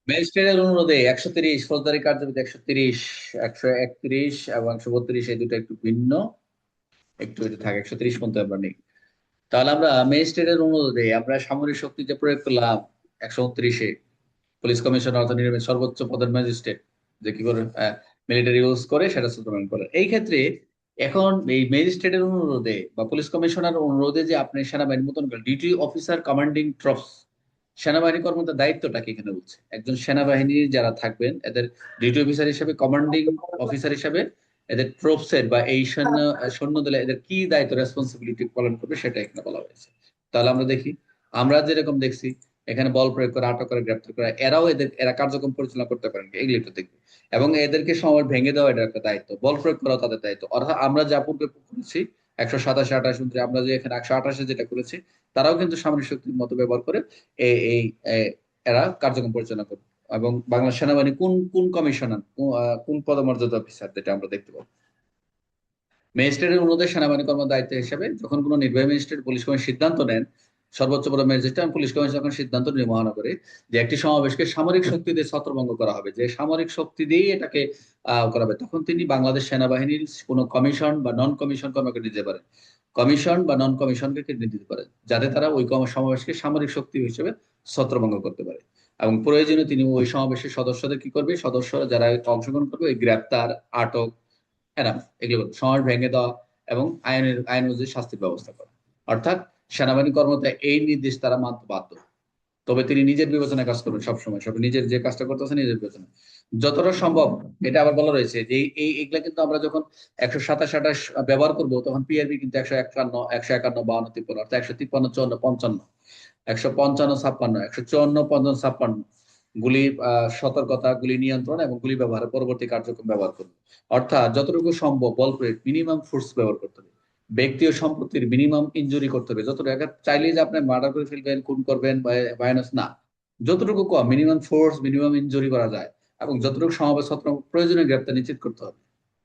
ম্যাজিস্ট্রেটের অনুরোধে 130, ফৌজদারি কার্যবিধি 130, 131 এবং 132, এই দুটো একটু ভিন্ন, একটু এটা থাকে 130 পর্যন্ত আমরা নেই। তাহলে আমরা ম্যাজিস্ট্রেটের অনুরোধে আমরা সামরিক শক্তি যে প্রয়োগ করলাম 129-এ, পুলিশ কমিশনার অর্থাৎ নির্বাহী সর্বোচ্চ পদের ম্যাজিস্ট্রেট যে কি করে মিলিটারি ইউজ করে সেটা সেটেলমেন্ট করে এই ক্ষেত্রে। এখন এই ম্যাজিস্ট্রেটের অনুরোধে বা পুলিশ কমিশনার অনুরোধে যে আপনি সেনাবাহিনী মতন ডিউটি অফিসার কমান্ডিং ট্রুপস, সেনাবাহিনী কর্মকর্তার দায়িত্বটা কি এখানে বলছে, একজন সেনাবাহিনী যারা থাকবেন এদের ডিউটি অফিসার হিসেবে, কমান্ডিং অফিসার হিসেবে এদের ট্রুপসের বা এই সৈন্য দলে এদের কি দায়িত্ব রেসপন্সিবিলিটি পালন করবে সেটা এখানে বলা হয়েছে। তাহলে আমরা দেখি, আমরা যেরকম দেখছি এখানে বল প্রয়োগ করে, আটক করে, গ্রেপ্তার করে, এরা কার্যক্রম পরিচালনা করতে পারেন কি? এগুলো একটু দেখবে। এবং এদেরকে সময় ভেঙে দেওয়া এটা একটা দায়িত্ব, বল প্রয়োগ করাও তাদের দায়িত্ব। অর্থাৎ আমরা যা পূর্বে করেছি 127, 128, আমরা যে এখানে 128-এ যেটা করেছি, তারাও কিন্তু সামরিক শক্তির মতো ব্যবহার করে এই এই এরা কার্যক্রম পরিচালনা করবে। এবং বাংলা সেনাবাহিনী কোন কোন কমিশনার, কোন পদমর্যাদা অফিসার, যেটা আমরা দেখতে পাবো। ম্যাজিস্ট্রেটের অনুরোধে সেনাবাহিনী কর্মকর্তার দায়িত্ব হিসেবে যখন কোনো নির্বাহী ম্যাজিস্ট্রেট পুলিশ কমিশন সিদ্ধান্ত নেন, সর্বোচ্চ পদ ম্যাজিস্ট্রেট এবং পুলিশ কমিশন যখন সিদ্ধান্ত নিয়ে মহানগরে যে একটি সমাবেশকে সামরিক শক্তি দিয়ে ছত্রভঙ্গ করা হবে, যে সামরিক শক্তি দিয়ে এটাকে করা হবে, তখন তিনি বাংলাদেশ সেনাবাহিনীর কোনো কমিশন বা নন কমিশন কর্মকে দিতে পারেন, কমিশন বা নন কমিশনকে দিতে পারেন, যাতে তারা ওই সমাবেশকে সামরিক শক্তি হিসেবে ছত্রভঙ্গ করতে পারে। এবং প্রয়োজনে তিনি ওই সমাবেশের সদস্যদের কি করবে, সদস্যরা যারা অংশগ্রহণ করবে ওই গ্রেপ্তার, আটক, এনাফ, এগুলো সমাজ ভেঙে দেওয়া এবং আইন অনুযায়ী শাস্তির ব্যবস্থা করা। অর্থাৎ সেনাবাহিনী কর্মকর্তা এই নির্দেশ তারা মানতে বাধ্য। তবে তিনি নিজের বিবেচনায় কাজ করবেন সবসময়, সব নিজের যে কাজটা করতেছে নিজের বিবেচনা যতটা সম্ভব। এটা আবার বলা রয়েছে যে এইগুলা কিন্তু আমরা যখন 127, 128 ব্যবহার করব, তখন পিআরবি কিন্তু 151, 151, 52, 53, অর্থাৎ 153, 54, 55, 155, 56, 154, 55, 56 গুলি সতর্কতা, গুলি নিয়ন্ত্রণ এবং গুলি ব্যবহারের পরবর্তী কার্যক্রম ব্যবহার করবে। অর্থাৎ যতটুকু সম্ভব বল প্রয়োগ, মিনিমাম ফোর্স ব্যবহার করতে হবে, ব্যক্তি ও সম্পত্তির মিনিমাম ইনজুরি করতে হবে যতটুকু। চাইলেই যে আপনি মার্ডার করে ফেলবেন, খুন করবেন, ভায়োলেন্স না, যতটুকু কম মিনিমাম ফোর্স, মিনিমাম ইনজুরি করা যায় এবং যতটুকু সমাবেশ ছত্র প্রয়োজনীয় গ্রেপ্তার নিশ্চিত করতে হবে।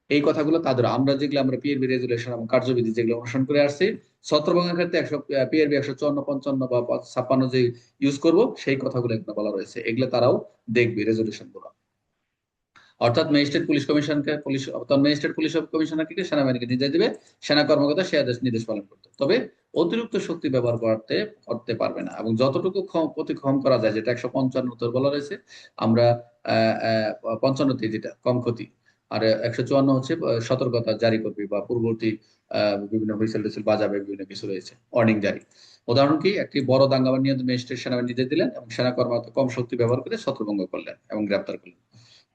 এই কথাগুলো তাদের, আমরা যেগুলো আমরা পিএরবি রেজুলেশন এবং কার্যবিধি যেগুলো অনুসরণ করে আসছি, ছত্রভঙ্গের ক্ষেত্রে 100 পিএরবি 154, 55 বা 56 যে ইউজ করব, সেই কথাগুলো এখানে বলা রয়েছে, এগুলো তারাও দেখবে রেজুলেশন গুলো। অর্থাৎ ম্যাজিস্ট্রেট পুলিশ কমিশনকে পুলিশ অর্থাৎ ম্যাজিস্ট্রেট পুলিশ কমিশনারকে সেনাবাহিনীকে নির্দেশ দিবে, সেনা কর্মকর্তা সে আদেশ নির্দেশ পালন করতে, তবে অতিরিক্ত শক্তি ব্যবহার করতে করতে পারবে না। এবং যতটুকু ক্ষম করা যায়, যেটা 155 তোর বলা রয়েছে, আমরা 55-তে যেটা কম ক্ষতি, আর 154 হচ্ছে সতর্কতা জারি করবে বা পূর্ববর্তী বিভিন্ন হুইসেল টিসেল বাজাবে, বিভিন্ন কিছু রয়েছে ওয়ার্নিং জারি। উদাহরণ কি, একটি বড় দাঙ্গা বা নিয়ন্ত্রণ ম্যাজিস্ট্রেট সেনাবাহিনী নির্দেশ দিলেন এবং সেনা কর্মকর্তা কম শক্তি ব্যবহার করে ছত্রভঙ্গ করলেন এবং গ্রেপ্তার করলেন।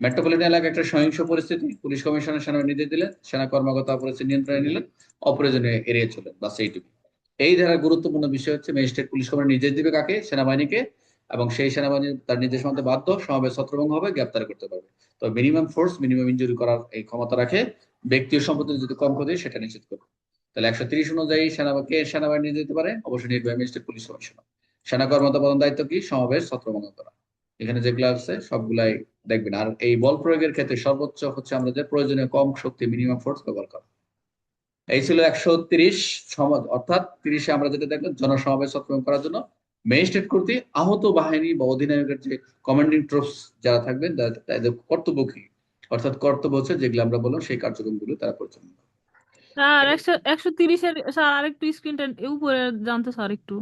মেট্রোপলিটন এলাকায় একটা সহিংস পরিস্থিতি, পুলিশ কমিশনার সেনাবাহিনী নির্দেশ দিলেন, সেনা কর্মকর্তা পরিস্থিতি নিয়ন্ত্রণে নিলেন, অপ্রয়োজনীয় এড়িয়ে চলেন, বাস এইটুকু। এই ধারার গুরুত্বপূর্ণ বিষয় হচ্ছে ম্যাজিস্ট্রেট পুলিশ কমিশনার নির্দেশ দিবে কাকে, সেনাবাহিনীকে, এবং সেই সেনাবাহিনী তার নির্দেশ মানতে বাধ্য, সমাবেশ ছত্রভঙ্গ হবে, গ্রেপ্তার করতে পারবে। তো মিনিমাম ফোর্স, মিনিমাম ইনজুরি করার এই ক্ষমতা রাখে, ব্যক্তি ও সম্পত্তি যদি কম ক্ষতি সেটা নিশ্চিত করবে। তাহলে 130 অনুযায়ী সেনাবাহিনী নির্দেশ দিতে পারে, অবশ্যই নির্বাহী ম্যাজিস্ট্রেট পুলিশ কমিশনার। সেনা কর্মকর্তা প্রধান দায়িত্ব কি, সমাবেশ ছত্রভঙ্গ করা। এখানে যেগুলো আছে সবগুলাই দেখবেন। আর এই বল প্রয়োগের ক্ষেত্রে সর্বোচ্চ হচ্ছে আমাদের প্রয়োজনীয় কম শক্তি, মিনিমাম ফোর্স ব্যবহার করা। এই ছিল 130 সমাজ, অর্থাৎ 30-এ আমরা যেটা দেখলাম, জনসমাবেশ সচেতন করার জন্য ম্যাজিস্ট্রেট কর্তৃক আহত বাহিনী বা অধিনায়কের যে কমান্ডিং ট্রুপস যারা থাকবেন, তাদের কর্তব্য কি, অর্থাৎ কর্তব্য হচ্ছে যেগুলো আমরা বললাম সেই কার্যক্রমগুলো তারা পরিচালনা করে। স্যার 130-এর স্যার আরেকটু স্ক্রিনটা উপরে জানতো স্যার একটু।